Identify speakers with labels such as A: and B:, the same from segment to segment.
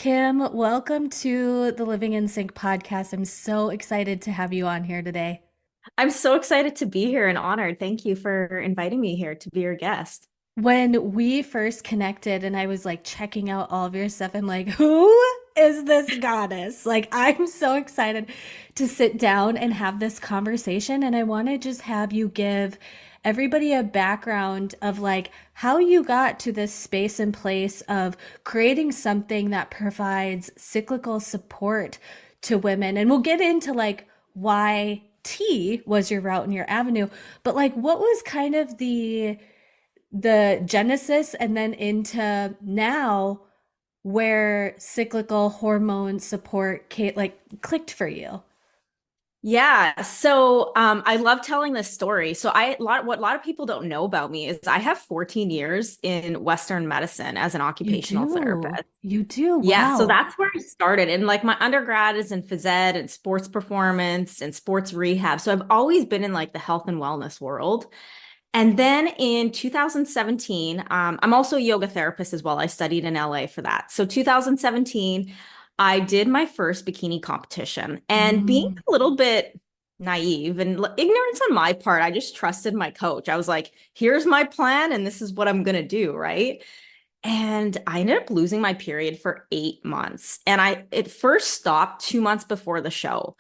A: Kim, welcome to the Living in Sync podcast. I'm so excited to have you on here today.
B: I'm so excited to be here and honored. Thank you for inviting me here to be your guest.
A: When we first connected and I was like checking out all of your stuff, I'm like, who is this goddess? Like, I'm so excited to sit down and have this conversation. And I want to just have you give everybody a background of like how you got to this space and place of creating something that provides cyclical support to women. And we'll get into like why tea was your route and your avenue, but like what was kind of the genesis and then into now where cyclical hormone support like clicked for you.
B: Yeah, I love telling this story. What a lot of people don't know about me is I have 14 years in Western medicine as an
A: You
B: occupational
A: do.
B: therapist.
A: You do.
B: Yeah, so
A: Wow.
B: that's where I started. And like my undergrad is in phys ed and sports performance and sports rehab. So I've always been in like the health and wellness world. And then in 2017, I'm also a yoga therapist as well. I studied in LA for that. So 2017, I did my first bikini competition. And being
A: Mm.
B: a little bit naive and ignorance on my part, I just trusted my coach. I was like, here's my plan, and this is what I'm going to do. Right. And I ended up losing my period for 8 months. And it first stopped 2 months before the show.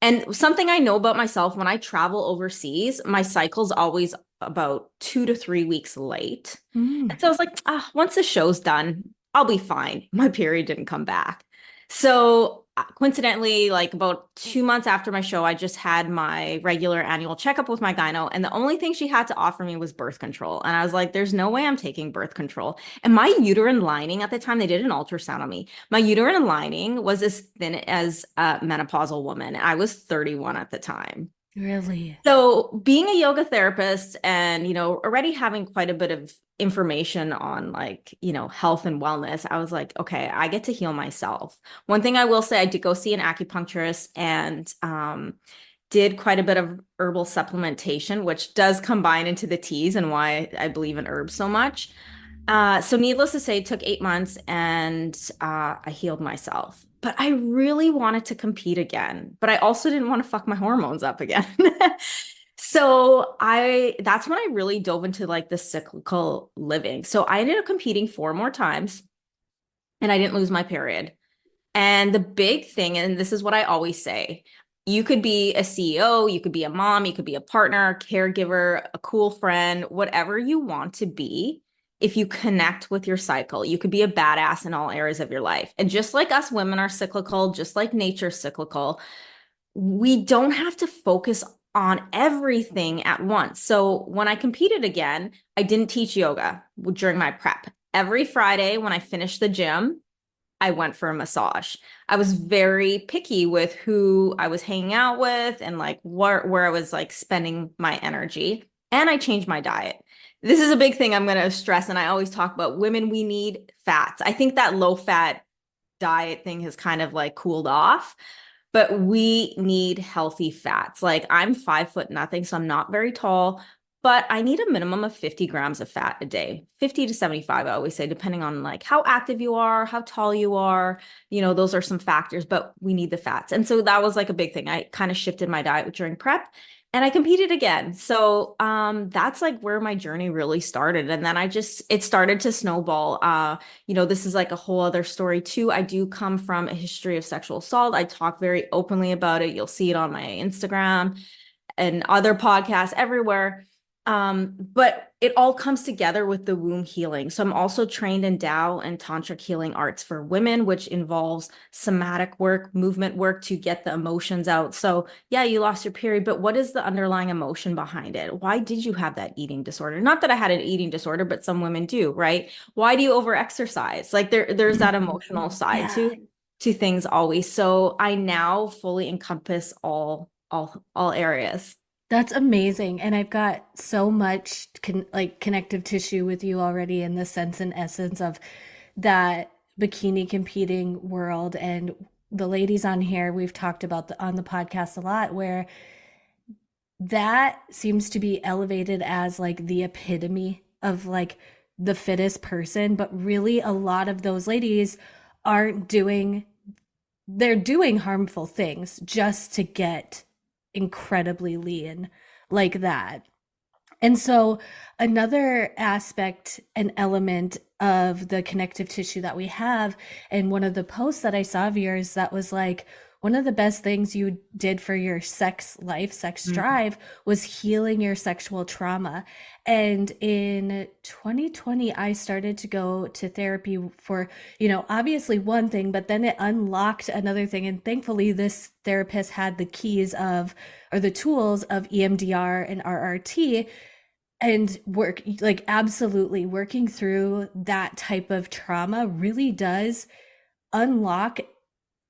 B: And something I know about myself when I travel overseas, my cycle's always about 2 to 3 weeks late.
A: Mm.
B: And so I was like, once the show's done, I'll be fine. My period didn't come back. So coincidentally, like about 2 months after my show, I just had my regular annual checkup with my gyno. And the only thing she had to offer me was birth control. And I was like, there's no way I'm taking birth control. And my uterine lining at the time, they did an ultrasound on me. My uterine lining was as thin as a menopausal woman. I was 31 at the time.
A: Really?
B: So being a yoga therapist and, already having quite a bit of information on like, health and wellness, I was like, okay, I get to heal myself. One thing I will say, I did go see an acupuncturist and did quite a bit of herbal supplementation, which does combine into the teas and why I believe in herbs so much. So needless to say, it took 8 months and I healed myself. But I really wanted to compete again, but I also didn't want to fuck my hormones up again. That's when I really dove into like the cyclical living. So I ended up competing 4 more times and I didn't lose my period. And the big thing, and this is what I always say, you could be a CEO, you could be a mom, you could be a partner, a caregiver, a cool friend, whatever you want to be. If you connect with your cycle, you could be a badass in all areas of your life. And just like us women are cyclical, just like nature's cyclical, we don't have to focus on everything at once. So when I competed again, I didn't teach yoga during my prep. Every Friday when I finished the gym, I went for a massage. I was very picky with who I was hanging out with and like where I was like spending my energy. And I changed my diet. This is a big thing I'm going to stress. And I always talk about women, we need fats. I think that low fat diet thing has kind of like cooled off, but we need healthy fats. Like I'm 5 foot nothing, so I'm not very tall, but I need a minimum of 50 grams of fat a day, 50 to 75, I always say, depending on like how active you are, how tall you are, those are some factors, but we need the fats. And so that was like a big thing. I kind of shifted my diet during prep and I competed again. So that's like where my journey really started. And then it started to snowball. This is like a whole other story too. I do come from a history of sexual assault. I talk very openly about it. You'll see it on my Instagram and other podcasts everywhere. But it all comes together with the womb healing. So I'm also trained in Tao and Tantric healing arts for women, which involves somatic work, movement work to get the emotions out. So yeah, you lost your period, but what is the underlying emotion behind it? Why did you have that eating disorder? Not that I had an eating disorder, but some women do, right? Why do you overexercise? Like there's that emotional side
A: Yeah.
B: to things always. So I now fully encompass all areas.
A: That's amazing. And I've got so much like connective tissue with you already in the sense and essence of that bikini competing world. And the ladies on here, we've talked about on the podcast a lot, where that seems to be elevated as like the epitome of like the fittest person. But really, a lot of those ladies aren't doing, they're doing harmful things just to get incredibly lean like that. And so, another aspect and element of the connective tissue that we have, and one of the posts that I saw of yours that was like, one of the best things you did for your sex life, sex
B: Mm.
A: drive, was healing your sexual trauma. And in 2020, I started to go to therapy for, obviously one thing, but then it unlocked another thing. And thankfully, this therapist had the keys of, or the tools of EMDR and RRT, and work, like, absolutely working through that type of trauma really does unlock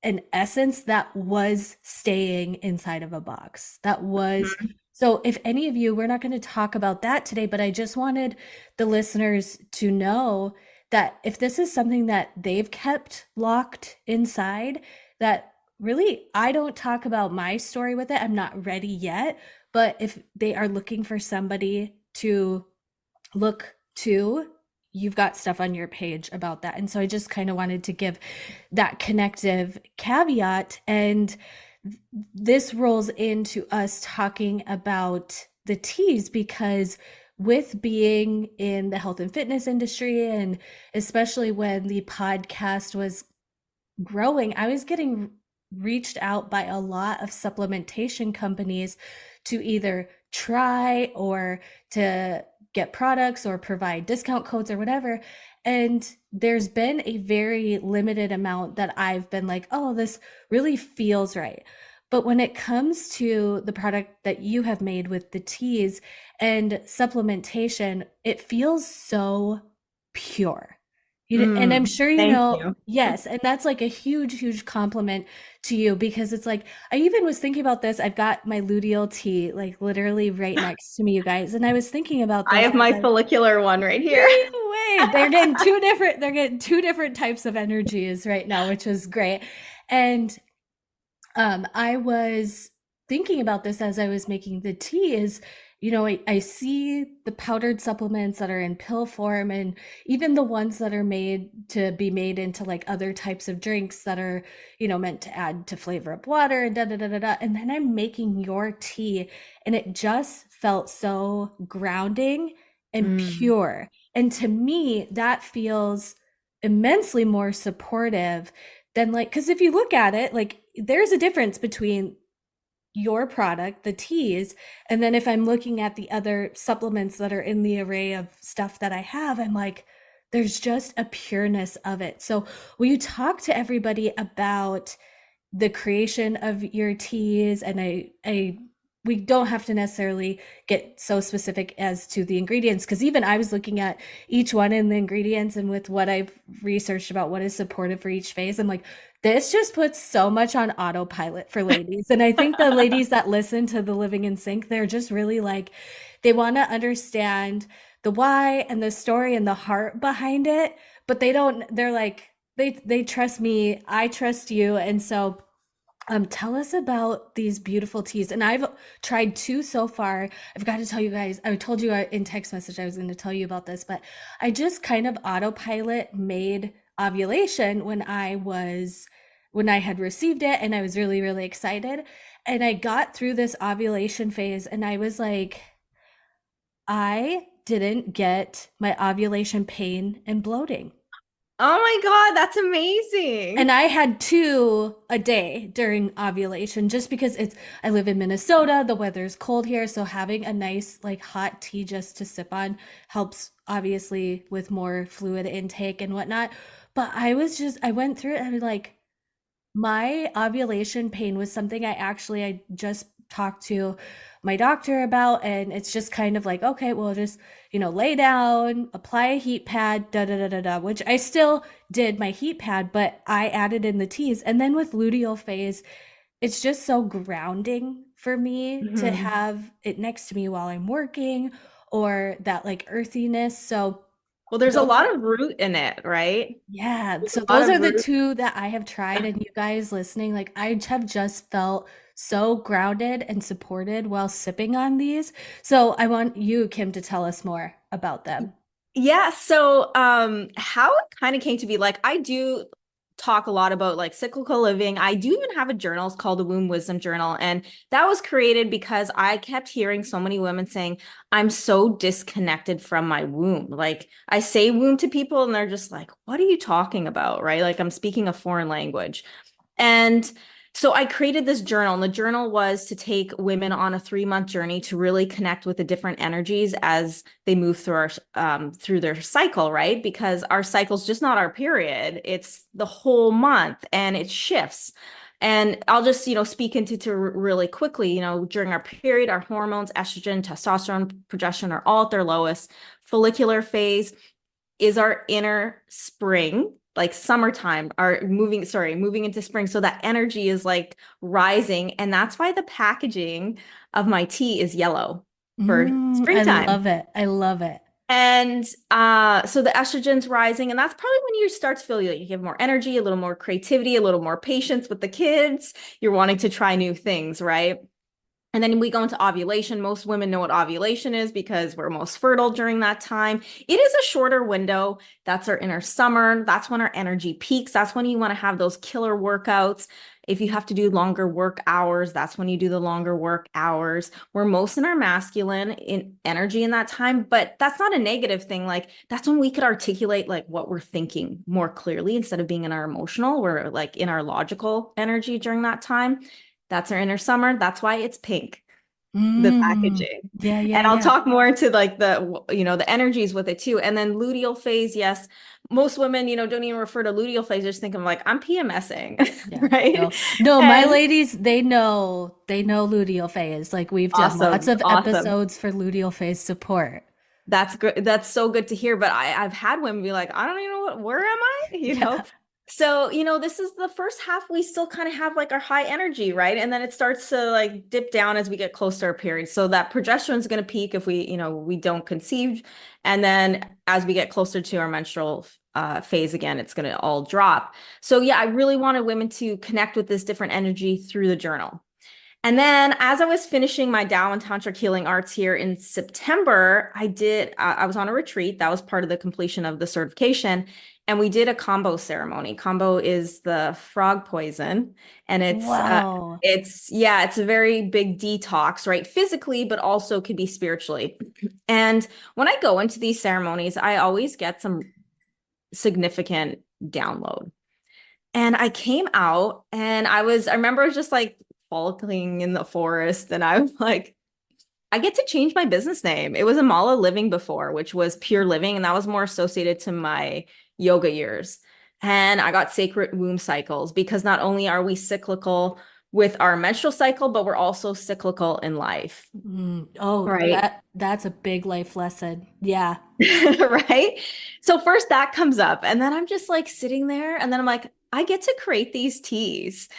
A: an essence that was staying inside of a box. That was,
B: Mhm.
A: so if any of you, we're not going to talk about that today, but I just wanted the listeners to know that if this is something that they've kept locked inside, that really, I don't talk about my story with it. I'm not ready yet. But if they are looking for somebody to look to, you've got stuff on your page about that. And so I just kind of wanted to give that connective caveat. And this rolls into us talking about the teas, because with being in the health and fitness industry, and especially when the podcast was growing, I was getting reached out by a lot of supplementation companies to either try or to get products or provide discount codes or whatever. And there's been a very limited amount that I've been like, oh, this really feels right. But when it comes to the product that you have made with the teas and supplementation, it feels so pure. And I'm
B: Mm,
A: sure
B: thank you.
A: yes, and that's like a huge, huge compliment to you, because it's like, I even was thinking about this. I've got my luteal tea like literally right next to me, you guys. And I was thinking about
B: I
A: this
B: have
A: as
B: my
A: I,
B: follicular one right here.
A: way, they're getting two different types of energies right now, which is great. And I was thinking about this as I was making the tea is, I see the powdered supplements that are in pill form, and even the ones that are made to be made into like other types of drinks that are, meant to add to flavor up water and da da da da da. And then I'm making your tea, and it just felt so grounding and
B: Mm.
A: pure. And to me, that feels immensely more supportive than, like, because if you look at it, like, there's a difference between your product, the teas, and then if I'm looking at the other supplements that are in the array of stuff that I have, I'm like, there's just a pureness of it. So will you talk to everybody about the creation of your teas? And I we don't have to necessarily get so specific as to the ingredients, because even I was looking at each one in the ingredients, and with what I've researched about what is supportive for each phase, I'm like, this just puts so much on autopilot for ladies. And I think the ladies that listen to the Living in Sync, they're just really like, they want to understand the why and the story and the heart behind it, but they're like, they trust me, I trust you. And so tell us about these beautiful teas. And I've tried two so far. I've got to tell you guys, I told you in text message I was going to tell you about this, but I just kind of autopilot made ovulation when I had received it, and I was really, really excited. And I got through this ovulation phase, and I was like, I didn't get my ovulation pain and bloating.
B: Oh my God, that's amazing.
A: And I had two a day during ovulation, just because I live in Minnesota, the weather's cold here, so having a nice like hot tea just to sip on helps, obviously, with more fluid intake and whatnot. But I went through it, and like, my ovulation pain was something I just talked to my doctor about, and it's just kind of like, okay, well, just, lay down, apply a heat pad, da da da da da, which I still did my heat pad, but I added in the teas. And then with luteal phase, it's just so grounding for me to
B: Mhm.
A: have it next to me while I'm working, or that like earthiness. So
B: Well, there's a
A: those are,
B: lot of root in it, right?
A: yeah,
B: There's
A: so
B: a lot
A: those
B: of
A: are the
B: root.
A: two that I have tried, and you guys listening, like, I have just felt so grounded and supported while sipping on these. So I want you, Kim, to tell us more about them.
B: Yeah, so how it kind of came to be, like, I do talk a lot about like cyclical living. I do even have a journal. It's called the Womb Wisdom Journal. And that was created because I kept hearing so many women saying, I'm so disconnected from my womb. Like I say womb to people and they're just like, what are you talking about? Right? Like I'm speaking a foreign language. And so I created this journal, and the journal was to take women on a 3-month journey to really connect with the different energies as they move through our through their cycle, right? Because our cycle's just not our period; it's the whole month, and it shifts. And I'll just, speak into to really quickly. During our period, our hormones, estrogen, testosterone, progesterone, are all at their lowest. Follicular phase is our inner spring, like summertime, are moving into spring. So that energy is like rising. And that's why the packaging of my tea is yellow for
A: I
B: springtime.
A: love it. I love it.
B: And so the estrogen's rising, and that's probably when you start to feel like you have more energy, a little more creativity, a little more patience with the kids. You're wanting to try new things, right? And then we go into ovulation. Most women know what ovulation is because we're most fertile during that time. It is a shorter window. That's our inner summer. That's when our energy peaks. That's when you want to have those killer workouts. If you have to do longer work hours, that's when you do the longer work hours. We're most in our masculine in energy in that time, but that's not a negative thing. Like that's when we could articulate like what we're thinking more clearly instead of being in our emotional. We're like in our logical energy during that time. That's our inner summer. That's why it's pink, the
A: Mm.
B: packaging.
A: Yeah, yeah,
B: And I'll
A: yeah.
B: talk more into like the energies with it too. And then luteal phase, yes. Most women, don't even refer to luteal phase, just think of like, I'm PMSing,
A: Yeah.
B: right?
A: No. No, my
B: And
A: ladies, they know luteal phase. Like we've done lots
B: awesome,
A: of
B: awesome.
A: episodes for luteal phase support.
B: That's good. That's so good to hear. But I've had women be like, I don't even know where am I?
A: Yeah.
B: So, this is the first half. We still kind of have like our high energy, right? And then it starts to like dip down as we get close to our period. So that progesterone is going to peak if we don't conceive. And then as we get closer to our menstrual phase again, it's going to all drop. So yeah, I really wanted women to connect with this different energy through the journal. And then as I was finishing my Tao and Tantric Healing Arts here in September, I was on a retreat. That was part of the completion of the certification. And we did a combo ceremony. Combo is the frog poison. And
A: Wow.
B: it's a very big detox, right? Physically, but also could be spiritually. And when I go into these ceremonies, I always get some significant download. And I came out and I remember just like frolicking in the forest. And I was like, I get to change my business name. It was Amala Living before, which was Pure Living. And that was more associated to my yoga years. And I got Sacred Womb Cycles because not only are we cyclical with our menstrual cycle, but we're also cyclical in life.
A: Oh,
B: Right.
A: that's a big life lesson. Yeah.
B: Right. So first that comes up, and then I'm just like sitting there, and then I'm like, I get to create these teas.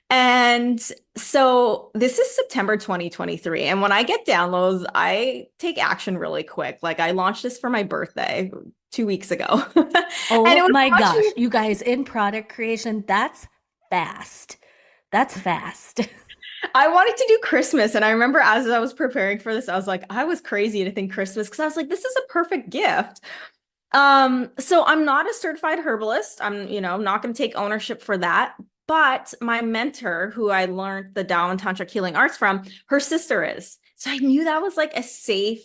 B: And so this is September 2023. And when I get downloads, I take action really quick. Like I launched this for my birthday 2 weeks ago. And it
A: Oh
B: was
A: my gosh.
B: launching.
A: You guys, in product creation, that's fast. That's fast.
B: I wanted to do Christmas. And I remember as I was preparing for this, I was like, I was crazy to think Christmas because I was like, this is a perfect gift. So I'm not a certified herbalist. I'm not going to take ownership for that. But my mentor, who I learned the Tao and Tantric Healing Arts from, her sister is. So I knew that was like a safe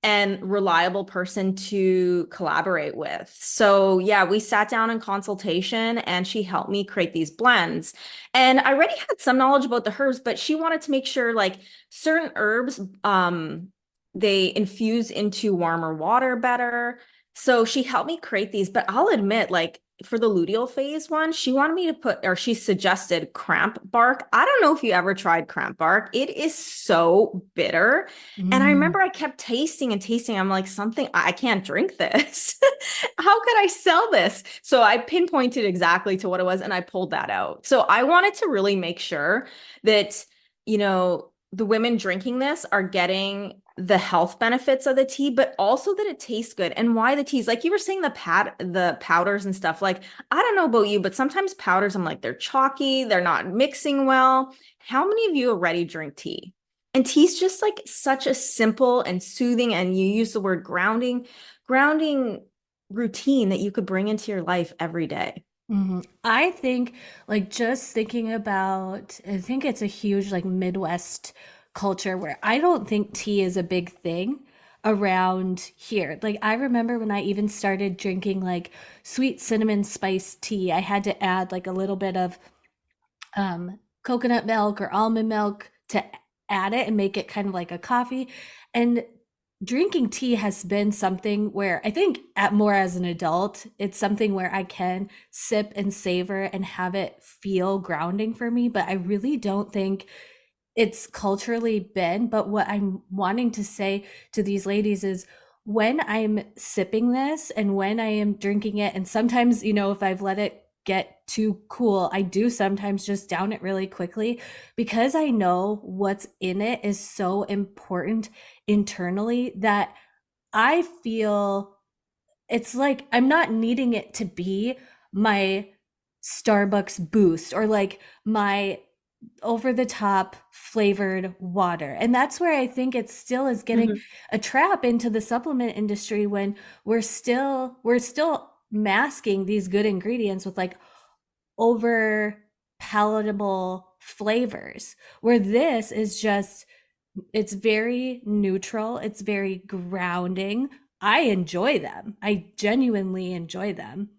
B: and reliable person to collaborate with. So yeah, we sat down in consultation and she helped me create these blends. And I already had some knowledge about the herbs, but she wanted to make sure like certain herbs they infuse into warmer water better. So she helped me create these, but I'll admit like for the luteal phase one, she wanted me to she suggested cramp bark. I don't know if you ever tried cramp bark. It is so bitter. And I
A: Mm.
B: remember I kept tasting and tasting. I'm like, I can't drink this. How could I sell this? So I pinpointed exactly to what it was and I pulled that out. So I wanted to really make sure that, the women drinking this are getting the health benefits of the tea, but also that it tastes good. And why the teas, like you were saying, the powders and stuff. Like, I don't know about you, but sometimes powders, I'm like, they're chalky, they're not mixing well. How many of you already drink tea? And tea's just like such a simple and soothing, and you use the word grounding routine that you could bring into your life every day.
A: I think, like, just thinking about, I think it's a huge, like, Midwest culture where I don't think tea is a big thing around here. Like, I remember when I even started drinking, like, sweet cinnamon spice tea, I had to add, like, a little bit of coconut milk or almond milk to add it and make it kind of like a coffee. And drinking tea has been something where I think at more as an adult, it's something where I can sip and savor and have it feel grounding for me. But I really don't think it's culturally been. But what I'm wanting to say to these ladies is when I'm sipping this and when I am drinking it, and sometimes, if I've let it get too cool, I do sometimes just down it really quickly because I know what's in it is so important internally that I feel it's like I'm not needing it to be my Starbucks boost or like my over the top flavored water. And that's where I think it still is getting
B: Mhm.
A: a trap into the supplement industry when we're still masking these good ingredients with like over palatable flavors. Where this is just it's very neutral, it's very grounding. I enjoy them. I genuinely enjoy them.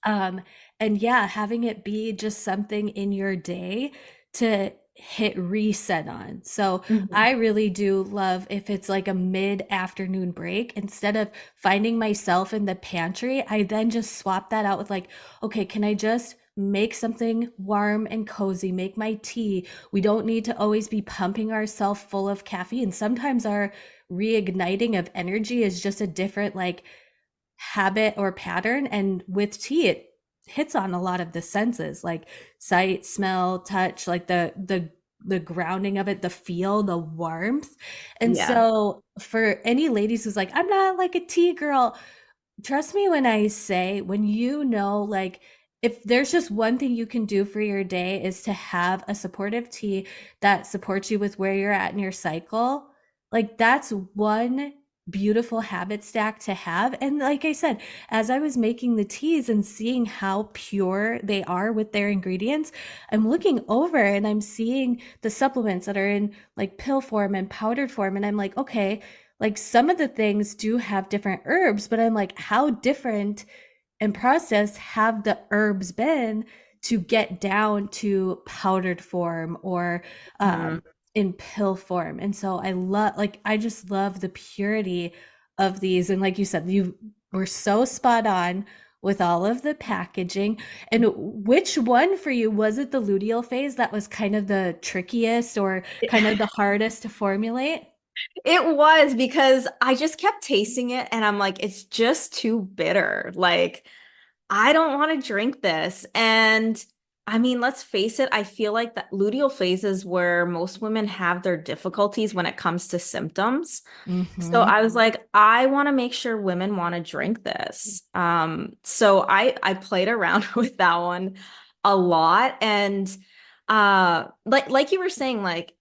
A: Um, and yeah, having it be just something in your day to hit reset on. So
B: Mhm.
A: I really do love if it's like a mid-afternoon break, instead of finding myself in the pantry, I then just swap that out with like, okay, can I just make something warm and cozy, make my tea? We don't need to always be pumping ourselves full of caffeine. Sometimes our reigniting of energy is just a different like habit or pattern, and with tea it hits on a lot of the senses like sight, smell, touch, like the grounding of it, the feel, the warmth. And
B: Yeah.
A: so for any ladies who's like, I'm not like a tea girl, trust me when I say, when like, if there's just one thing you can do for your day is to have a supportive tea that supports you with where you're at in your cycle, like that's one beautiful habit stack to have. And like I said, as I was making the teas and seeing how pure they are with their ingredients, I'm looking over and I'm seeing the supplements that are in like pill form and powdered form. And I'm like, okay, like some of the things do have different herbs, but I'm like, how different and processed have the herbs been to get down to powdered form or
B: Mhm.
A: in pill form? And so I just love the purity of these. And like you said, you were so spot on with all of the packaging. And which one for you was it, the luteal phase, that was kind of the trickiest or kind of the hardest to formulate?
B: It was because I just kept tasting it and I'm like, it's just too bitter. Like, I don't want to drink this. And I mean, let's face it, I feel like that luteal phase is where most women have their difficulties when it comes to symptoms. So
A: Mm-hmm.
B: I was like, I want to make sure women want to drink this. So I played around with that one a lot. And like you were saying, like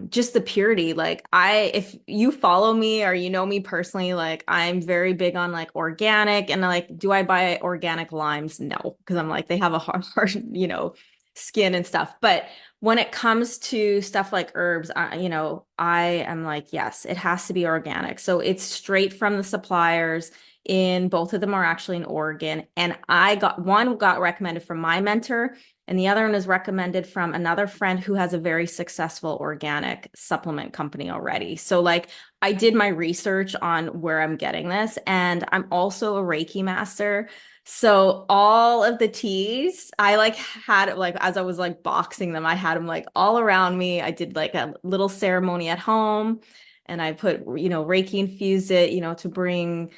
B: just the purity. Like if you follow me or you know me personally, like I'm very big on like organic, and like, do I buy organic limes? No, because I'm like, they have a hard, skin and stuff. But when it comes to stuff like herbs, I am like, yes, it has to be organic. So it's straight from the suppliers. In both of them are actually in Oregon. And got recommended from my mentor, and the other one is recommended from another friend who has a very successful organic supplement company already. So like I did my research on where I'm getting this, and I'm also a Reiki master. So all of the teas, I like had like as I was like boxing them, I had them like all around me. I did like a little ceremony at home, and I put, Reiki infused it, to bring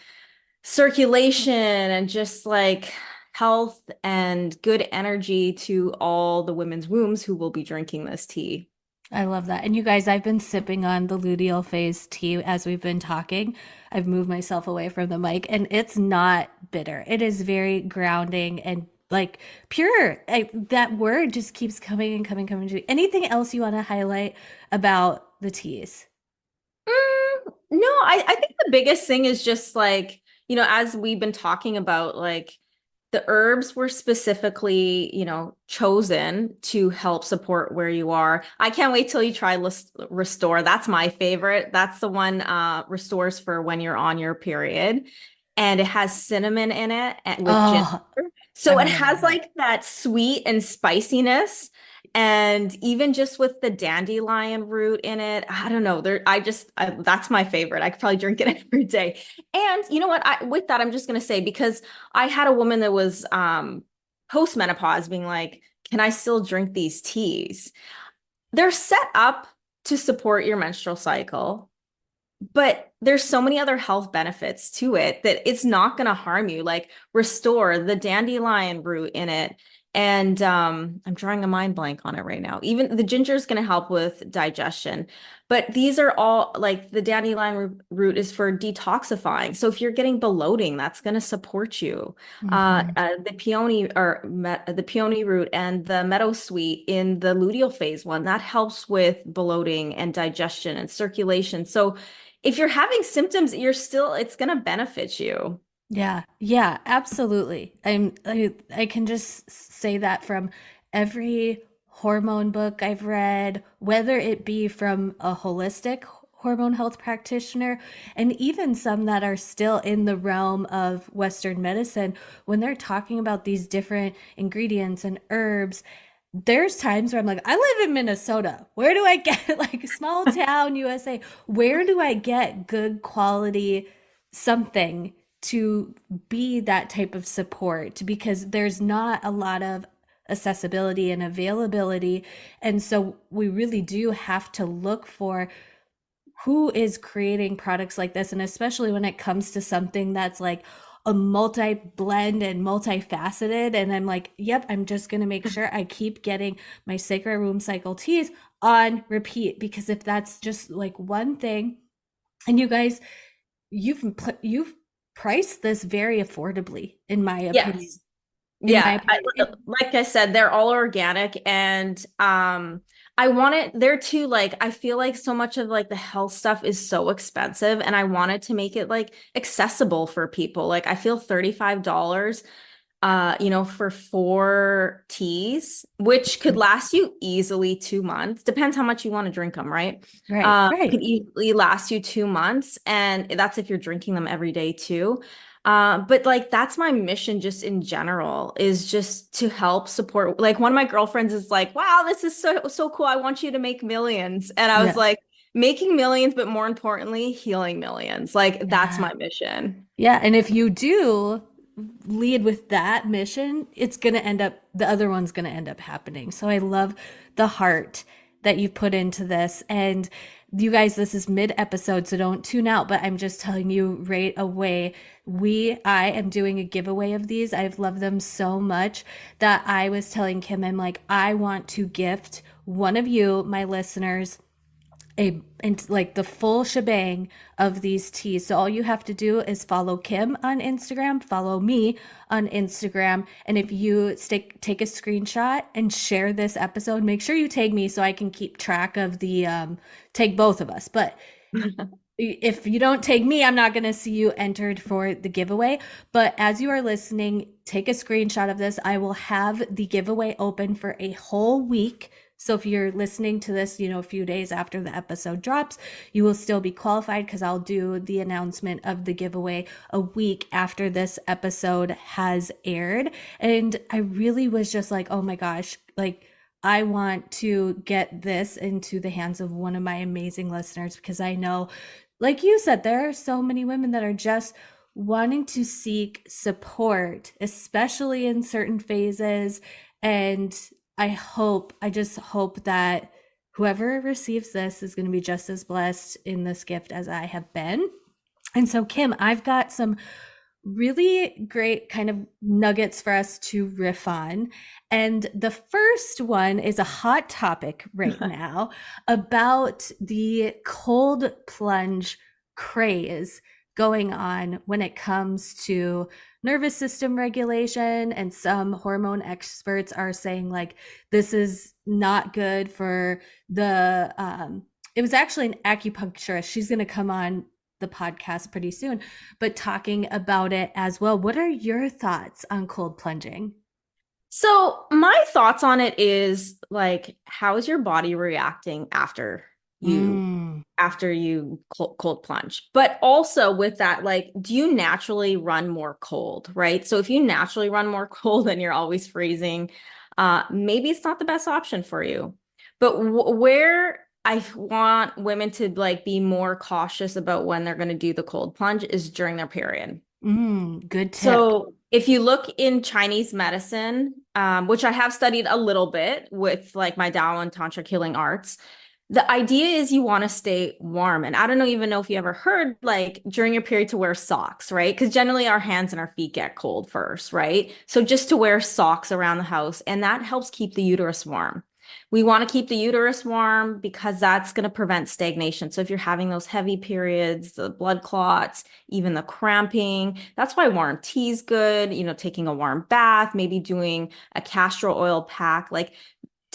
B: circulation and just like health and good energy to all the women's wombs who will be drinking this tea.
A: I love that. And you guys, I've been sipping on the luteal phase tea as we've been talking. I've moved myself away from the mic and it's not bitter. It is very grounding and like pure. That word just keeps coming and coming, coming to me. Anything else you want to highlight about the teas?
B: No, I think the biggest thing is just like, as we've been talking about, like The herbs were specifically, chosen to help support where you are. I can't wait till you try Restore. That's my favorite. That's the one restores for when you're on your period. And it has cinnamon in it with ginger.
A: Oh,
B: So
A: I'm
B: it
A: gonna love
B: has
A: it.
B: like that sweet and spiciness. And even just with the dandelion root in it, I don't know. That's my favorite. I could probably drink it every day. And you know what? With that, I'm just gonna say, because I had a woman that was postmenopause being like, can I still drink these teas? They're set up to support your menstrual cycle, but there's so many other health benefits to it that it's not going to harm you. Like Restore, the dandelion root in it. And I'm drawing a mind blank on it right now. Even the ginger is going to help with digestion. But these are all like the dandelion root is for detoxifying. So if you're getting bloating, that's going to support you.
A: Hmm.
B: The the peony root and the meadowsweet in the luteal phase one, that helps with bloating and digestion and circulation. So if you're having symptoms, it's going to benefit you.
A: Yeah, yeah, absolutely. I can just say that from every hormone book I've read, whether it be from a holistic hormone health practitioner and even some that are still in the realm of Western medicine, when they're talking about these different ingredients and herbs, there's times where I'm like, I live in Minnesota. Where do I get like small town USA? Where do I get good quality something to be that type of support? Because there's not a lot of accessibility and availability. And so we really do have to look for who is creating products like this, and especially when it comes to something that's like a multi blend and multifaceted, and I'm like, yep, I'm just going to make sure I keep getting my sacred womb cycle teas on repeat, because if that's just like one thing, and you guys, you've priced this very affordably, in my opinion.
B: Yes.
A: In my
B: Yeah,
A: opinion.
B: like I said, they're all organic, and I want it there too. Like I feel like so much of like the health stuff is so expensive, and I wanted to make it like accessible for people. Like I feel $35 for 4 teas, which could last you easily 2 months. Depends how much you want to drink them, right?
A: Right,
B: Could
A: right.
B: easily last you 2 months, and that's if you're drinking them every day too. But like that's my mission just in general, is just to help support. Like one of my girlfriends is like, "Wow, this is so cool. I want you to make millions." And I was
A: Yeah.
B: like, making millions, but more importantly, healing millions. Like that's
A: Yeah.
B: my mission.
A: Yeah, and if you do lead with that mission, it's going to end up, the other one's going to end up happening. So I love the heart that you put into this. And you guys, this is mid episode, so don't tune out, but I'm just telling you right away, I am doing a giveaway of these. I've loved them so much that I was telling Kim, I'm like, I want to gift one of you, my listeners, a and like the full shebang of these teas. So all you have to do is follow Kim on Instagram, follow me on Instagram, and if you take a screenshot and share this episode, make sure you tag me so I can keep track of the tag both of us. But if you don't tag me, I'm not going to see you entered for the giveaway. But as you are listening, take a screenshot of this. I will have the giveaway open for a whole week. So if you're listening to this, a few days after the episode drops, you will still be qualified, because I'll do the announcement of the giveaway a week after this episode has aired. And I really was just like, oh my gosh, like, I want to get this into the hands of one of my amazing listeners, because I know, like you said, there are so many women that are just wanting to seek support, especially in certain phases. And I just hope that whoever receives this is going to be just as blessed in this gift as I have been. And so, Kim, I've got some really great kind of nuggets for us to riff on. And the first one is a hot topic right now about the cold plunge craze going on when it comes to nervous system regulation. And some hormone experts are saying, like, this is not good for it was actually an acupuncturist. She's going to come on the podcast pretty soon, but talking about it as well. What are your thoughts on cold plunging?
B: So my thoughts on it is like, how is your body reacting you
A: Mm,
B: after you cold plunge? But also with that, like, do you naturally run more cold, right? So if you naturally run more cold and you're always freezing, maybe it's not the best option for you. But where I want women to like be more cautious about when they're going to do the cold plunge is during their period.
A: good tip.
B: So if you look in Chinese medicine, which I have studied a little bit with like my Tao and Tantric healing arts, the idea is you want to stay warm. And I don't know, even know if you ever heard like during your period to wear socks, right? Because generally our hands and our feet get cold first, right? So just to wear socks around the house, and that helps keep the uterus warm. We want to keep the uterus warm because that's going to prevent stagnation. So if you're having those heavy periods, the blood clots, even the cramping, that's why warm tea is good, you know, taking a warm bath, maybe doing a castor oil pack, like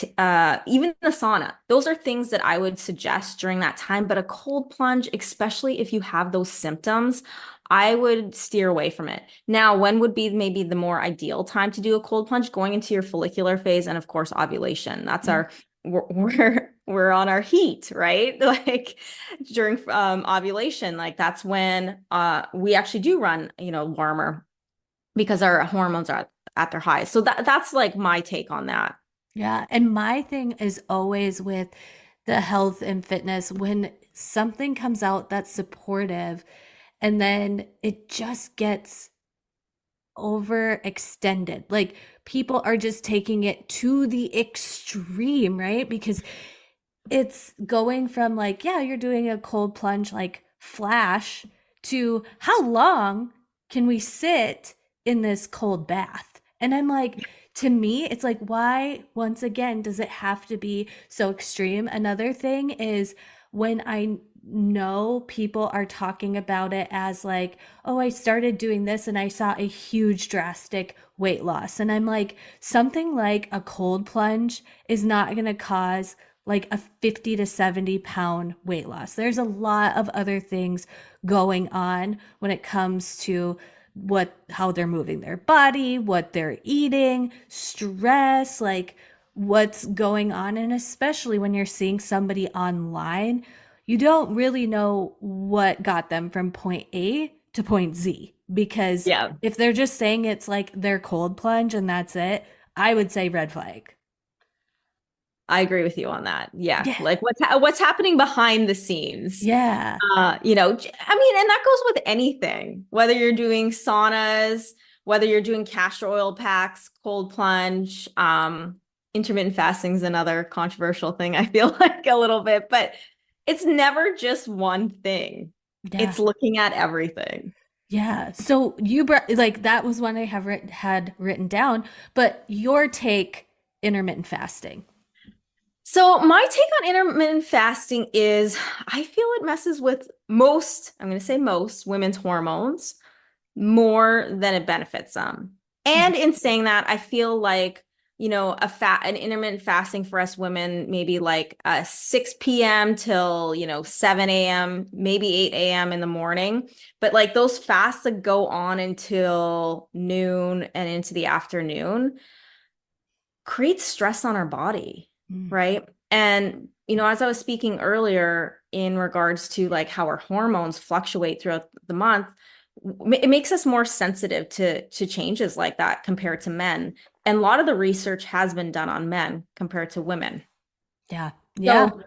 B: even the sauna. Those are things that I would suggest during that time. But a cold plunge, especially if you have those symptoms, I would steer away from it. Now, when would be maybe the more ideal time to do a cold plunge? Going into your follicular phase and of course ovulation. That's
A: Mm.
B: our we're on our heat, right? Like during ovulation, like that's when we actually do run, you know, warmer because our hormones are at their highest. So that's like my take on that.
A: Yeah. And my thing is always with the health and fitness when something comes out that's supportive and then it just gets overextended. Like people are just taking it to the extreme, right? Because it's going from like, yeah, you're doing a cold plunge like flash to how long can we sit in this cold bath? And I'm like, to me, it's like, why, once again, does it have to be so extreme? Another thing is when I know people are talking about it as like, oh, I started doing this and I saw a huge drastic weight loss. And I'm like, something like a cold plunge is not going to cause like a 50 to 70 pound weight loss. There's a lot of other things going on when it comes to how they're moving their body, what they're eating, stress, like what's going on. And especially when you're seeing somebody online, you don't really know what got them from point A to point Z. Because
B: Yeah.
A: if they're just saying it's like their cold plunge and that's it, I would say red flag.
B: I agree with you on that. Yeah.
A: Yeah.
B: Like what's happening behind the scenes.
A: Yeah.
B: You know, I mean, and that goes with anything, whether you're doing saunas, whether you're doing castor oil packs, cold plunge, intermittent fasting is another controversial thing, I feel like a little bit, but it's never just one thing.
A: Yeah.
B: It's looking at everything.
A: Yeah. So you brought like that was one I have had written down, but your take intermittent fasting.
B: So my take on intermittent fasting is I feel it messes with I'm going to say most women's hormones more than it benefits them.
A: Mhm.
B: And in saying that, I feel like, you know, an intermittent fasting for us women, maybe like 6 p.m. till, you know, 7 a.m., maybe 8 a.m. in the morning. But like those fasts that go on until noon and into the afternoon creates stress on our body,
A: Mm.
B: right? And, you know, as I was speaking earlier in regards to like how our hormones fluctuate throughout the month, it makes us more sensitive to changes like that compared to men. And a lot of the research has been done on men compared to women.
A: Yeah. Yeah.
B: So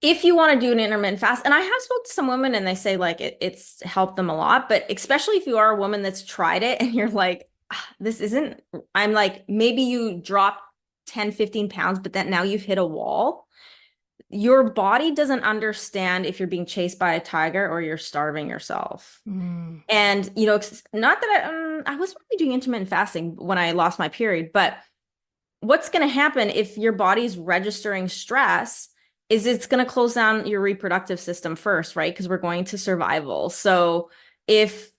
B: if you want to do an intermittent fast, and I have spoken to some women and they say like it's helped them a lot, but especially if you are a woman that's tried it and you're like, "Ah, this isn't, I'm like, maybe you dropped 10, 15 pounds, but then now you've hit a wall. Your body doesn't understand if you're being chased by a tiger or you're starving yourself.
A: Mm.
B: And, you know, it's not that I was really doing intermittent fasting when I lost my period, but what's going to happen if your body's registering stress is it's going to close down your reproductive system first, right? Because we're going to survival. So if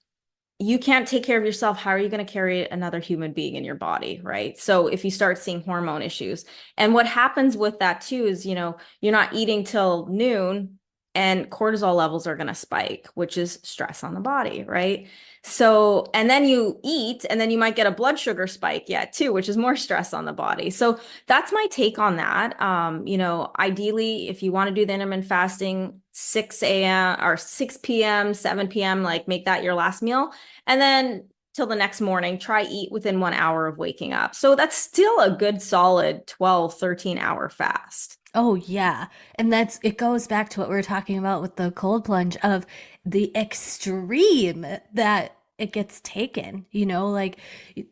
B: you can't take care of yourself, how are you going to carry another human being in your body, right? So if you start seeing hormone issues, and what happens with that too is, you know, you're not eating till noon, and cortisol levels are going to spike, which is stress on the body, right? So, and then you eat, and then you might get a blood sugar spike yet too, which is more stress on the body. So that's my take on that. Ideally, if you want to do the intermittent fasting, 6 a.m. or 6 p.m., 7 p.m., like make that your last meal. And then till the next morning, try eat within 1 hour of waking up. So that's still a good solid 12, 13-hour fast.
A: Oh yeah. And it goes back to what we were talking about with the cold plunge of the extreme that it gets taken, like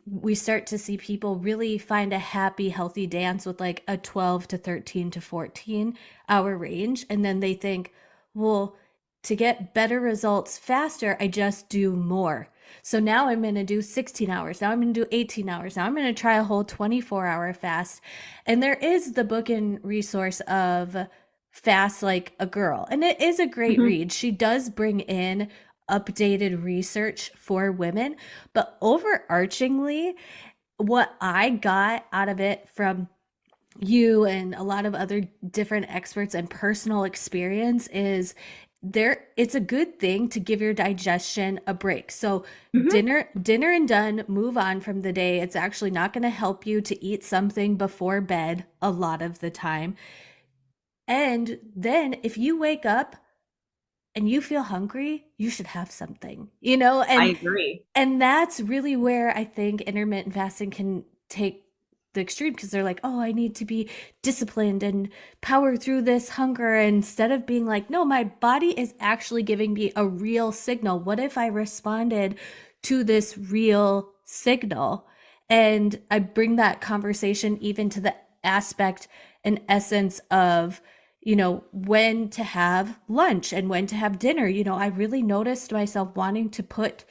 A: we start to see people really find a happy, healthy dance with like a 12 to 13 to 14-hour range. And then they think, well, to get better results faster, I just do more. So now I'm going to do 16 hours. Now I'm going to do 18 hours. Now I'm going to try a whole 24-hour fast. And there is the book and resource of Fast Like a Girl. And it is a great
B: Mhm.
A: read. She does bring in updated research for women, but overarchingly, what I got out of it from you and a lot of other different experts and personal experience is it's a good thing to give your digestion a break. So
B: Mhm.
A: dinner and done, move on from the day. It's actually not going to help you to eat something before bed a lot of the time. And then if you wake up and you feel hungry, you should have something,
B: I
A: and
B: agree.
A: that's really where I think intermittent fasting can take the extreme because they're like, oh, I need to be disciplined and power through this hunger. Instead of being like, no, my body is actually giving me a real signal. What if I responded to this real signal? And I bring that conversation even to the aspect and essence of, when to have lunch and when to have dinner. I really noticed myself wanting to put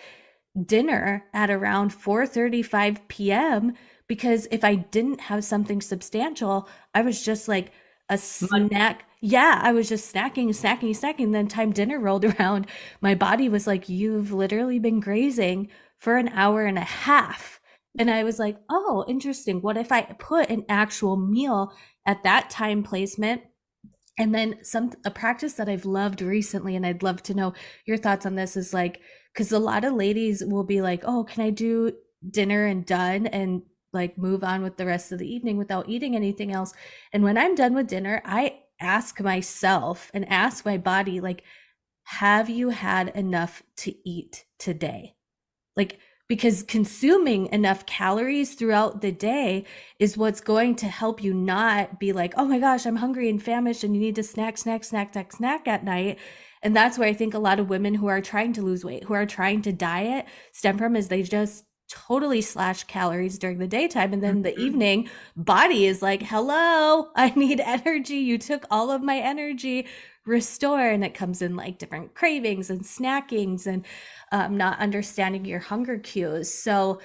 A: dinner at around 4:35 p.m. because if I didn't have something substantial, I was just like a snack. Yeah, I was just snacking. Then time dinner rolled around, my body was like, "You've literally been grazing for an hour and a half." And I was like, "Oh, interesting. What if I put an actual meal at that time placement?" And then a practice that I've loved recently, and I'd love to know your thoughts on this, is like, because a lot of ladies will be like, oh, can I do dinner and done and like move on with the rest of the evening without eating anything else? And when I'm done with dinner, I ask myself and ask my body, like, have you had enough to eat today? Like, because consuming enough calories throughout the day is what's going to help you not be like, oh my gosh, I'm hungry and famished and you need to snack at night. And that's where I think a lot of women who are trying to lose weight, who are trying to diet, stem from, is they just totally slash calories during the daytime, and then the
B: Mhm.
A: evening body is like, hello, I need energy, you took all of my energy, restore. And it comes in like different cravings and snackings and not understanding your hunger cues. So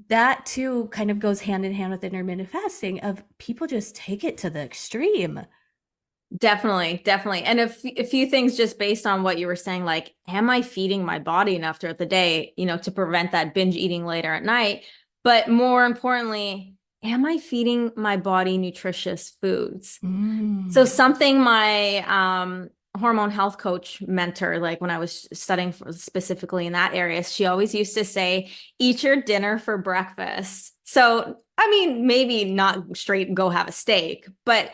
A: that too kind of goes hand in hand with intermittent fasting of people just take it to the extreme.
B: Definitely, definitely. And a few things just based on what you were saying, like, am I feeding my body enough throughout the day, to prevent that binge eating later at night? But more importantly, am I feeding my body nutritious foods? So
A: Mm.
B: something my hormone health coach mentor, like when I was studying specifically in that area, she always used to say, eat your dinner for breakfast. So, I mean, maybe not straight go have a steak, but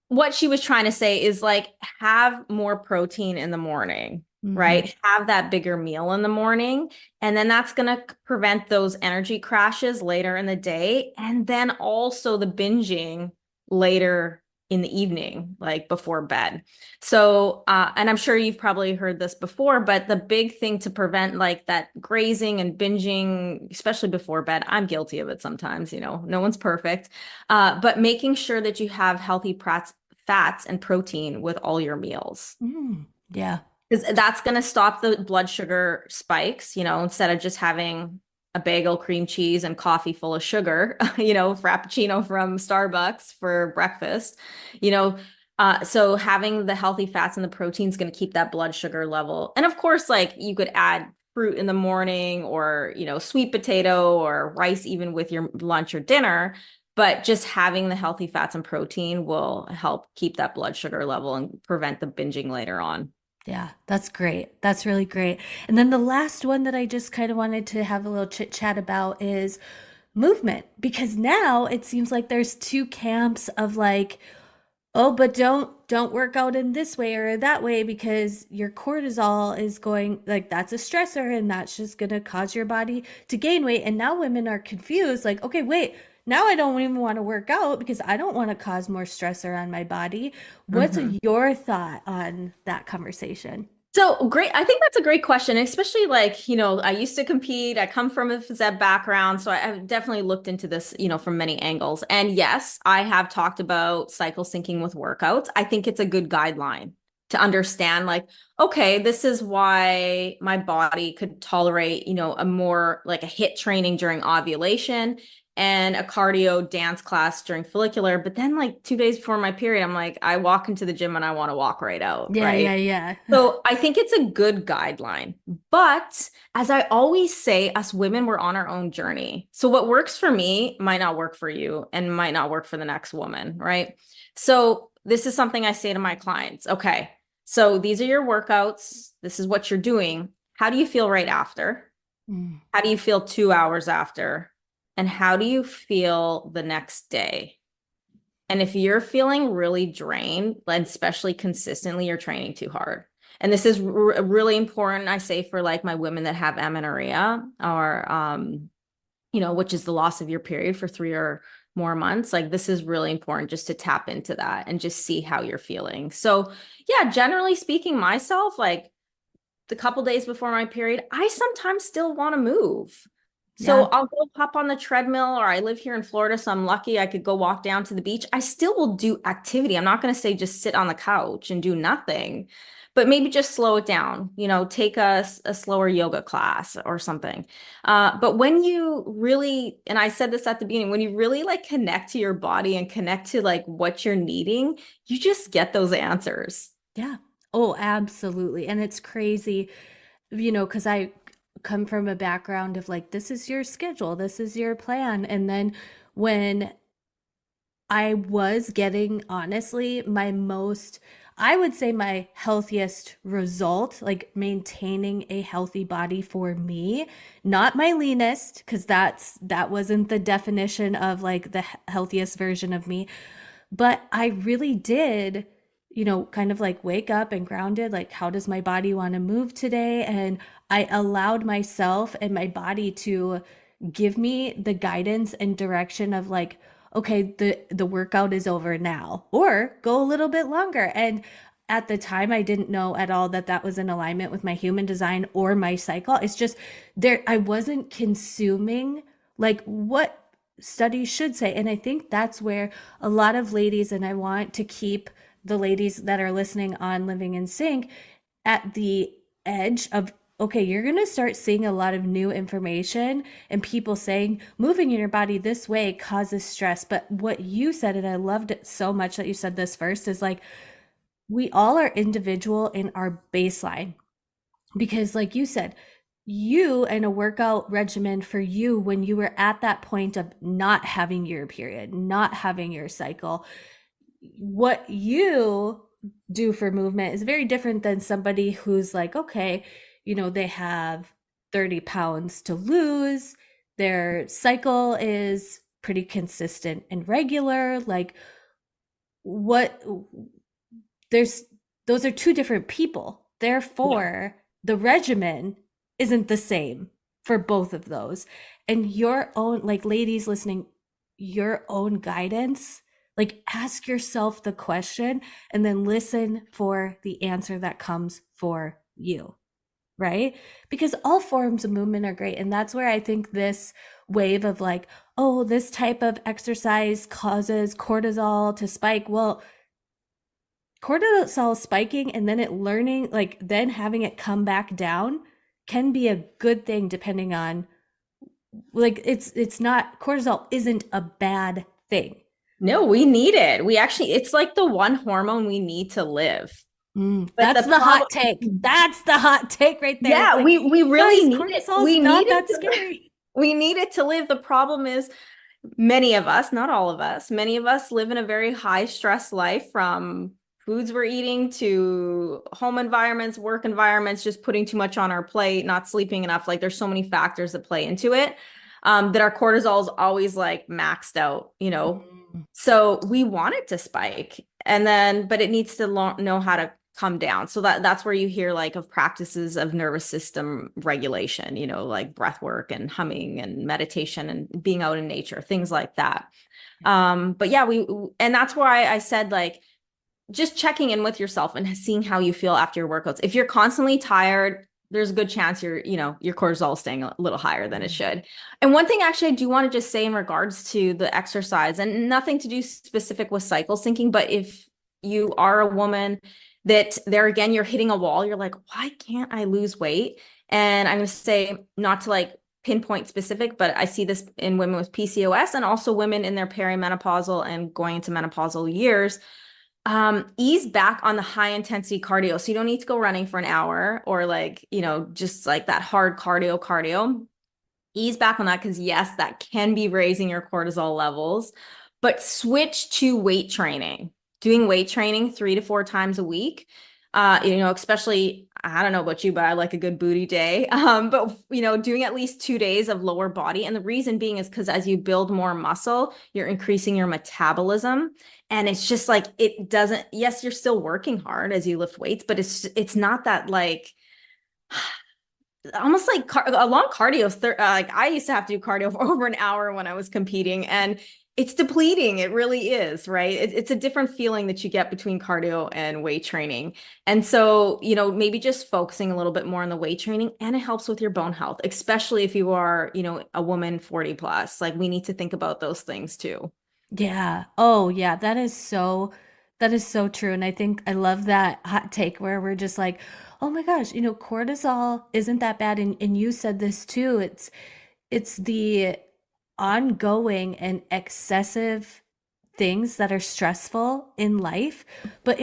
B: what she was trying to say is like have more protein in the morning,
A: Mm-hmm.
B: right? Have that bigger meal in the morning. And then that's going to prevent those energy crashes later in the day. And then also the binging later in the evening, like before bed. So, and I'm sure you've probably heard this before, but the big thing to prevent like that grazing and binging, especially before bed, I'm guilty of it sometimes, no one's perfect. But making sure that you have healthy fats and protein with all your meals.
A: Mm. Yeah.
B: Because that's going to stop the blood sugar spikes, instead of just having a bagel, cream cheese, and coffee full of sugar, Frappuccino from Starbucks for breakfast, you know. So having the healthy fats and the protein is going to keep that blood sugar level. And of course, like you could add fruit in the morning or, sweet potato or rice even with your lunch or dinner. But just having the healthy fats and protein will help keep that blood sugar level and prevent the binging later on.
A: Yeah, that's great. That's really great. And then the last one that I just kind of wanted to have a little chit chat about is movement, because now it seems like there's two camps of like, oh, but don't work out in this way or that way because your cortisol is going, like, that's a stressor and that's just going to cause your body to gain weight. And now women are confused, like, okay, wait, now I don't even want to work out because I don't want to cause more stressor on my body. What's
B: Mhm.
A: your thought on that conversation?
B: So great. I think that's a great question, especially like, I used to compete. I come from a phys ed background, so I've definitely looked into this, from many angles. And yes, I have talked about cycle syncing with workouts. I think it's a good guideline to understand like, okay, this is why my body could tolerate, a more like a HIIT training during ovulation and a cardio dance class during follicular. But then like 2 days before my period, I'm like, I walk into the gym and I want to walk right out,
A: Yeah,
B: right?
A: yeah, yeah.
B: So I think it's a good guideline. But as I always say, us women, we're on our own journey. So what works for me might not work for you and might not work for the next woman, right? So this is something I say to my clients. Okay, so these are your workouts. This is what you're doing. How do you feel right after?
A: Mm,
B: How do you feel 2 hours after? And how do you feel the next day? And if you're feeling really drained, and especially consistently, you're training too hard. And this is really important, I say, for like my women that have amenorrhea or, which is the loss of your period for 3 or more months. Like this is really important just to tap into that and just see how you're feeling. So, yeah, generally speaking, myself, like the couple days before my period, I sometimes still want to move. So
A: yeah.
B: I'll go hop on the treadmill, or I live here in Florida, so I'm lucky I could go walk down to the beach. I still will do activity. I'm not going to say just sit on the couch and do nothing, but maybe just slow it down, take a slower yoga class or something. But when you really, and I said this at the beginning, when you really like connect to your body and connect to like what you're needing, you just get those answers.
A: Yeah. Oh, absolutely. And it's crazy, because I come from a background of like, this is your schedule, this is your plan. And then when I was getting, honestly, I would say my healthiest result, like maintaining a healthy body for me, not my leanest, because that wasn't the definition of like the healthiest version of me, but I really did, kind of like wake up and grounded, like, how does my body want to move today? And I allowed myself and my body to give me the guidance and direction of like, okay, the workout is over now, or go a little bit longer. And at the time, I didn't know at all that that was in alignment with my human design or my cycle. It's just there, I wasn't consuming like what studies should say. And I think that's where a lot of ladies, and I want to keep the ladies that are listening on Living in Sync at the edge of, okay, you're going to start seeing a lot of new information and people saying moving in your body this way causes stress. But what you said, and I loved it so much that you said this first, is like, we all are individual in our baseline. Because, like you said, you and a workout regimen for you when you were at that point of not having your period, not having your cycle, what you do for movement is very different than somebody who's like, okay, they have 30 pounds to lose, their cycle is pretty consistent and regular. Like, what there's those are two different people.
B: Yeah.
A: Therefore, the regimen isn't the same for both of those. And your own, like ladies listening, your own guidance, like ask yourself the question and then listen for the answer that comes for you, right? Because all forms of movement are great. And that's where I think this wave of like, oh, this type of exercise causes cortisol to spike. Well, cortisol spiking and then it learning, like then having it come back down can be a good thing depending on, like, it's not, cortisol isn't a bad thing.
B: No, we need it. It's like the one hormone we need to live. But
A: That's
B: the
A: the
B: problem,
A: hot take. That's the hot take right there. It's
B: yeah,
A: like,
B: we really
A: guys,
B: need it.
A: cortisol's
B: We need
A: not
B: it
A: that
B: to,
A: scary.
B: we need it to live. The problem is Many of us, not all of us, many of us live in a very high stress life, from foods we're eating to home environments, work environments, just putting too much on our plate, not sleeping enough. Like there's so many factors that play into it, that our cortisol is always like maxed out, you know?
A: Mm.
B: So we want it to spike, and then, but it needs to know how to come down. So that's where you hear like of practices of nervous system regulation, you know, like breath work and humming and meditation and being out in nature, things like that. But yeah, and that's why I said like just checking in with yourself and seeing how you feel after your workouts. If you're constantly tired, there's a good chance your cortisol is staying a little higher than it should. And one thing actually I do want to just say in regards to the exercise, and nothing to do specific with cycle syncing, but if you are a woman that there again, you're hitting a wall, you're like, why can't I lose weight? And I'm going to say, not to like pinpoint specific, but I see this in women with PCOS and also women in their perimenopausal and going into menopausal years. Ease back on the high intensity cardio. So you don't need to go running for an hour or like, just like that hard cardio. Ease back on that because yes, that can be raising your cortisol levels, but switch to weight training. Doing weight training 3 to 4 times a week. Especially, I don't know about you, but I like a good booty day. But doing at least 2 days of lower body. And the reason being is because as you build more muscle, you're increasing your metabolism. And it's just like it doesn't, yes, you're still working hard as you lift weights, but it's not that like almost like a long cardio. Like I used to have to do cardio for over an hour when I was competing, and it's depleting. It really is, right? It's a different feeling that you get between cardio and weight training. And so, maybe just focusing a little bit more on the weight training, and it helps with your bone health, especially if you are, a woman 40 plus. Like we need to think about those things too.
A: Yeah. Oh, yeah. That is so true. And I think I love that hot take where we're just like, oh my gosh, cortisol isn't that bad. And you said this too. It's the ongoing and excessive things that are stressful in life. But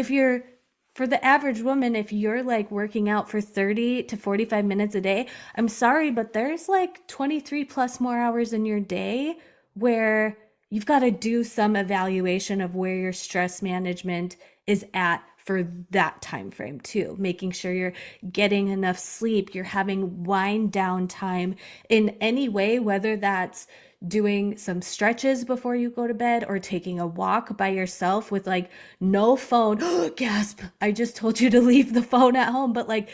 A: for the average woman, if you're like working out for 30 to 45 minutes a day, I'm sorry, but there's like 23 plus more hours in your day where you've got to do some evaluation of where your stress management is at for that time frame too, making sure you're getting enough sleep, you're having wind down time in any way, whether that's doing some stretches before you go to bed or taking a walk by yourself with like no phone. Gasp, I just told you to leave the phone at home, but like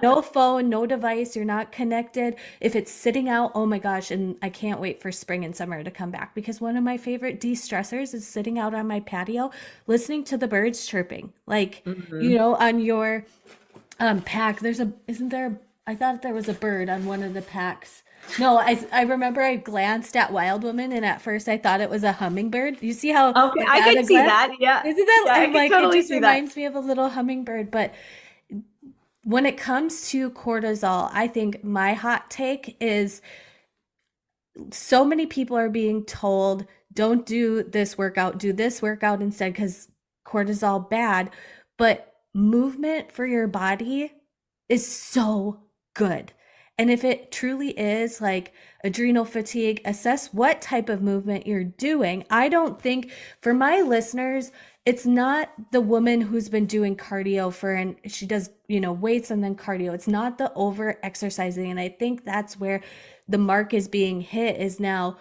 A: no phone, no device, you're not connected. If it's sitting out, oh my gosh, and I can't wait for spring and summer to come back because one of my favorite de-stressors is sitting out on my patio listening to the birds chirping. Like,
B: Mhm.
A: on your pack, isn't there, I thought there was a bird on one of the packs. No, I remember I glanced at Wild Woman and at first I thought it was a hummingbird. You see how
B: Okay,
A: like
B: I
A: at
B: could
A: a
B: see
A: glance?
B: that. Yeah.
A: Isn't that,
B: Yeah, I
A: I'm
B: could
A: like, it
B: totally
A: just
B: see that.
A: reminds me of a little hummingbird. But when it comes to cortisol, I think my hot take is so many people are being told, don't do this workout, do this workout instead because cortisol bad. But movement for your body is so good. And if it truly is like adrenal fatigue, assess what type of movement you're doing. I don't think for my listeners, it's not the woman who's been doing cardio and she does, weights and then cardio. It's not the over exercising. And I think that's where the mark is being hit is now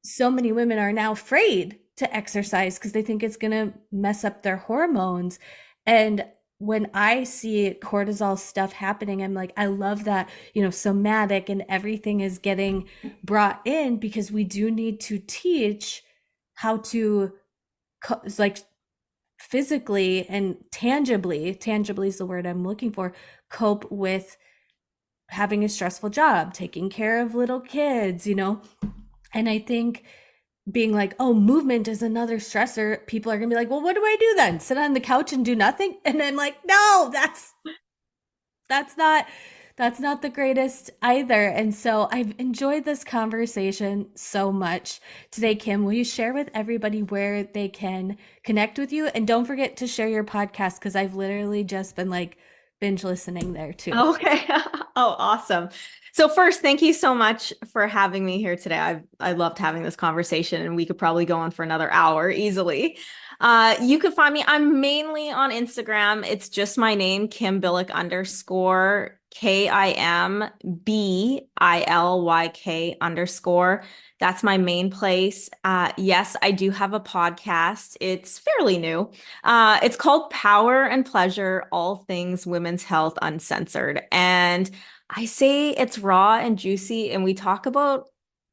A: so many women are now afraid to exercise because they think it's going to mess up their hormones. And when I see cortisol stuff happening, I'm like, I love that, somatic and everything is getting brought in because we do need to teach how to like physically and tangibly is the word I'm looking for, cope with having a stressful job, taking care of little kids. And I think being like, oh, movement is another stressor, people are gonna be like, well, what do I do then? Sit on the couch and do nothing? And I'm like, no, that's not that's not the greatest either. And so I've enjoyed this conversation so much today, Kim. Will you share with everybody where they can connect with you? And don't forget to share your podcast because I've literally just been like binge listening there too.
B: Okay. Oh, awesome. So first, thank you so much for having me here today. I loved having this conversation, and we could probably go on for another hour easily. You can find me. I'm mainly on Instagram. It's just my name, Kim Bilyk underscore KIMBILYK _ That's my main place. Yes, I do have a podcast. It's fairly new. It's called Power and Pleasure, All Things Women's Health Uncensored. And I say it's raw and juicy, and we talk about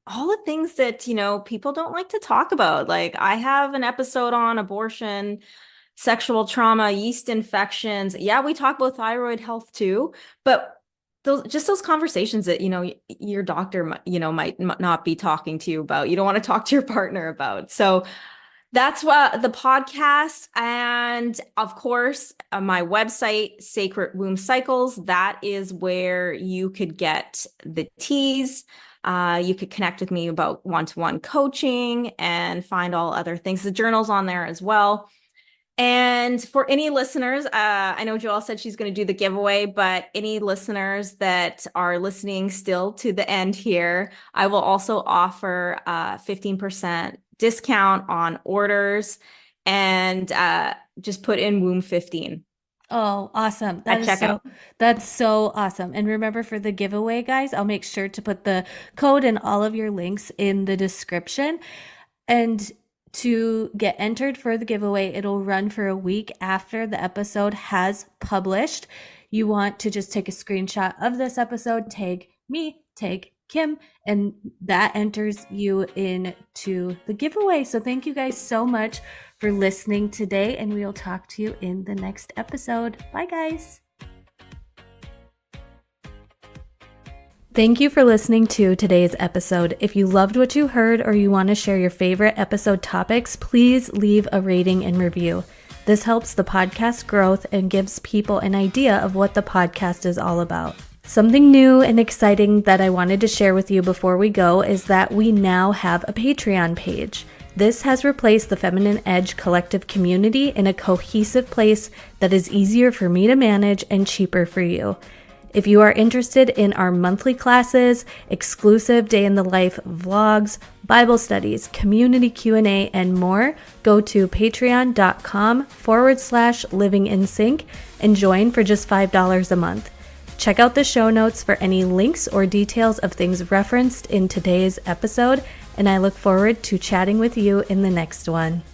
B: all the things that, people don't like to talk about. Like I have an episode on abortion, sexual trauma, yeast infections. Yeah, we talk about thyroid health too, but those conversations that, your doctor, might not be talking to you about. You don't want to talk to your partner about. So that's what the podcast, and of course, my website, Sacred Womb Cycles. That is where you could get the teas. You could connect with me about one-to-one coaching and find all other things. The journal's on there as well. And for any listeners, I know Joelle said she's going to do the giveaway, but any listeners that are listening still to the end here, I will also offer 15% discount on orders, and just put in womb 15
A: Oh, awesome.
B: at checkout.
A: That's so awesome. And remember for the giveaway, guys, I'll make sure to put the code and all of your links in the description. And to get entered for the giveaway, it'll run for a week after the episode has published. You want to just take a screenshot of this episode, tag me, tag Kim, and that enters you into the giveaway. So thank you guys so much for listening today, and we will talk to you in the next episode. Bye, guys. Thank you for listening to today's episode. If you loved what you heard or you want to share your favorite episode topics, please leave a rating and review. This helps the podcast growth and gives people an idea of what the podcast is all about. Something new and exciting that I wanted to share with you before we go is that we now have a Patreon page. This has replaced the Feminine Edge collective community in a cohesive place that is easier for me to manage and cheaper for you. If you are interested in our monthly classes, exclusive day in the life vlogs, Bible studies, community Q&A, and more, go to patreon.com/livingInSync and join for just $5 a month. Check out the show notes for any links or details of things referenced in today's episode, and I look forward to chatting with you in the next one.